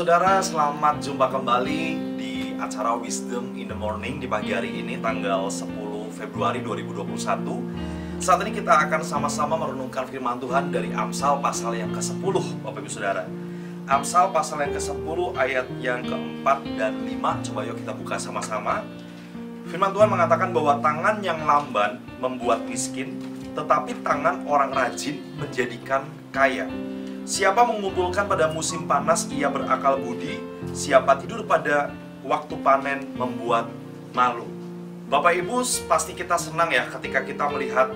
Saudara, selamat jumpa kembali di acara Wisdom in the Morning di pagi hari ini tanggal 10 Februari 2021. Saat ini kita akan sama-sama merenungkan firman Tuhan dari Amsal pasal yang ke-10, Bapak Ibu Saudara. Amsal pasal yang ke-10 ayat yang ke-4 dan 5. Coba yuk kita buka sama-sama. Firman Tuhan mengatakan bahwa tangan yang lamban membuat miskin, tetapi tangan orang rajin menjadikan kaya. Siapa mengumpulkan pada musim panas, ia berakal budi. Siapa tidur pada waktu panen, membuat malu. Bapak Ibu, pasti kita senang ya ketika kita melihat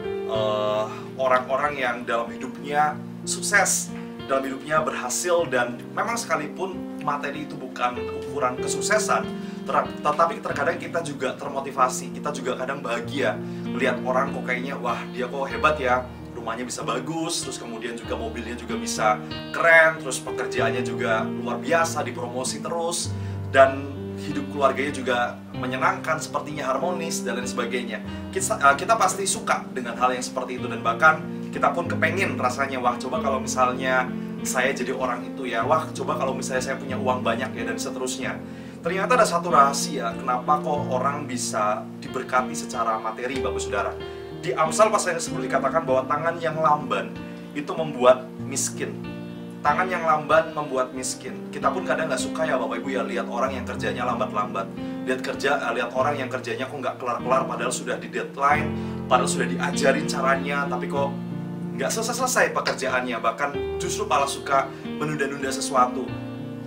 orang-orang yang dalam hidupnya sukses, dalam hidupnya berhasil, dan memang sekalipun materi itu bukan ukuran kesuksesan, tetapi terkadang kita juga termotivasi, kita juga kadang bahagia melihat orang kok kayaknya, wah dia kok hebat ya, rumahnya bisa bagus, terus kemudian juga mobilnya juga bisa keren, terus pekerjaannya juga luar biasa, dipromosi terus, dan hidup keluarganya juga menyenangkan, sepertinya harmonis, dan lain sebagainya. Kita pasti suka dengan hal yang seperti itu, dan bahkan kita pun kepengen rasanya, wah coba kalau misalnya saya jadi orang itu ya, wah coba kalau misalnya saya punya uang banyak ya, dan seterusnya. Ternyata ada satu rahasia, kenapa kok orang bisa diberkati secara materi, Bapak Saudara. Di Amsal pasal yang sebelum dikatakan bahwa tangan yang lamban itu membuat miskin. Tangan yang lamban membuat miskin. Kita pun kadang nggak suka ya Bapak Ibu ya lihat orang yang kerjanya lambat-lambat. Lihat orang yang kerjanya kok nggak kelar-kelar, padahal sudah di deadline, padahal sudah diajarin caranya, tapi kok nggak selesai-selesai pekerjaannya. Bahkan justru malah suka menunda-nunda sesuatu.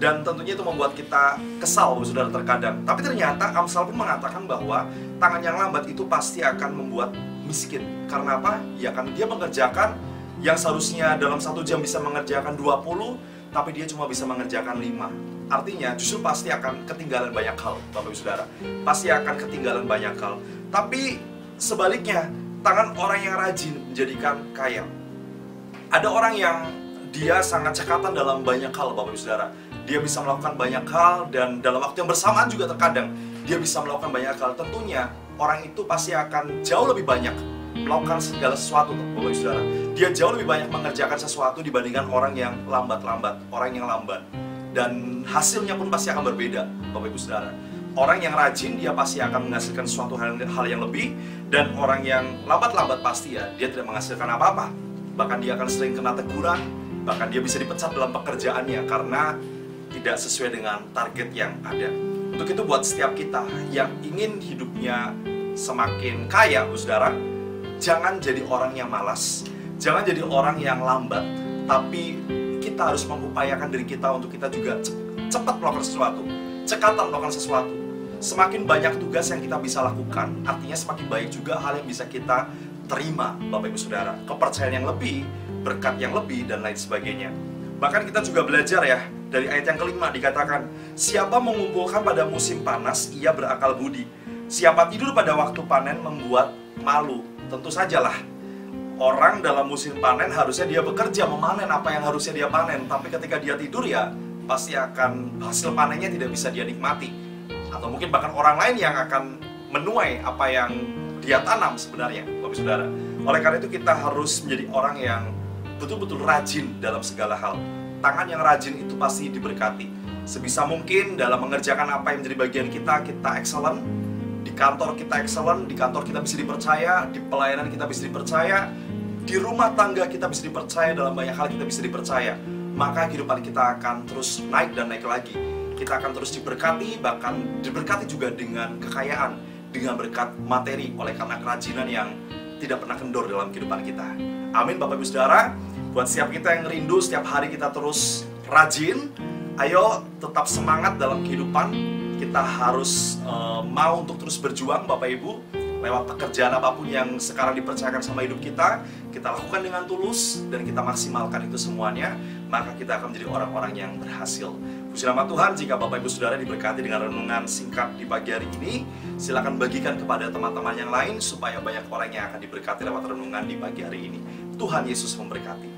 Dan tentunya itu membuat kita kesal, Saudara, terkadang. Tapi ternyata Amsal pun mengatakan bahwa tangan yang lambat itu pasti akan membuat miskin. Karena apa? Ya kan dia mengerjakan yang seharusnya dalam 1 jam bisa mengerjakan 20, tapi dia cuma bisa mengerjakan 5. Artinya justru pasti akan ketinggalan banyak hal, Bapak Ibu Saudara. Pasti akan ketinggalan banyak hal. Tapi sebaliknya, tangan orang yang rajin menjadikan kaya. Ada orang yang dia sangat cekatan dalam banyak hal, Bapak Ibu Saudara. Dia bisa melakukan banyak hal, dan dalam waktu yang bersamaan juga terkadang dia bisa melakukan banyak hal. Tentunya orang itu pasti akan jauh lebih banyak melakukan segala sesuatu, Bapak Ibu Saudara. Dia jauh lebih banyak mengerjakan sesuatu dibandingkan orang yang lambat-lambat, orang yang lamban. Dan hasilnya pun pasti akan berbeda, Bapak Ibu Saudara. Orang yang rajin dia pasti akan menghasilkan suatu hal yang lebih, dan orang yang lambat-lambat pasti ya dia tidak menghasilkan apa-apa. Bahkan dia akan sering kena teguran, bahkan dia bisa dipecat dalam pekerjaannya karena tidak sesuai dengan target yang ada. Untuk itu buat setiap kita yang ingin hidupnya semakin kaya, Saudara, jangan jadi orang yang malas, jangan jadi orang yang lambat, tapi kita harus mengupayakan diri kita untuk kita juga cepat melakukan sesuatu, cekatan melakukan sesuatu. Semakin banyak tugas yang kita bisa lakukan, artinya semakin baik juga hal yang bisa kita terima, Bapak Ibu Saudara. Kepercayaan yang lebih, berkat yang lebih, dan lain sebagainya. Bahkan kita juga belajar ya, dari ayat yang kelima dikatakan, siapa mengumpulkan pada musim panas, ia berakal budi. Siapa tidur pada waktu panen, membuat malu. Tentu sajalah, orang dalam musim panen harusnya dia bekerja, memanen apa yang harusnya dia panen. Tapi ketika dia tidur ya, pasti akan hasil panennya tidak bisa dia nikmati. Atau mungkin bahkan orang lain yang akan menuai apa yang dia tanam sebenarnya, Bapak Saudara. Oleh karena itu kita harus menjadi orang yang betul-betul rajin dalam segala hal. Tangan yang rajin itu pasti diberkati. Sebisa mungkin dalam mengerjakan apa yang menjadi bagian kita, kita excellent. Di kantor kita excellent, di kantor kita bisa dipercaya, di pelayanan kita bisa dipercaya, di rumah tangga kita bisa dipercaya, dalam banyak hal kita bisa dipercaya. Maka kehidupan kita akan terus naik dan naik lagi. Kita akan terus diberkati, bahkan diberkati juga dengan kekayaan, dengan berkat materi, oleh karena kerajinan yang tidak pernah kendor dalam kehidupan kita. Amin, Bapak Ibu Saudara. Buat setiap kita yang rindu setiap hari kita terus rajin, ayo tetap semangat dalam kehidupan. Kita harus mau untuk terus berjuang, Bapak Ibu, lewat pekerjaan apapun yang sekarang dipercayakan sama hidup kita lakukan dengan tulus, dan kita maksimalkan itu semuanya, maka kita akan menjadi orang-orang yang berhasil. Puji nama Tuhan. Jika Bapak Ibu Saudara diberkati dengan renungan singkat di pagi hari ini, silakan bagikan kepada teman-teman yang lain supaya banyak orang yang akan diberkati lewat renungan di pagi hari ini. Tuhan Yesus memberkati.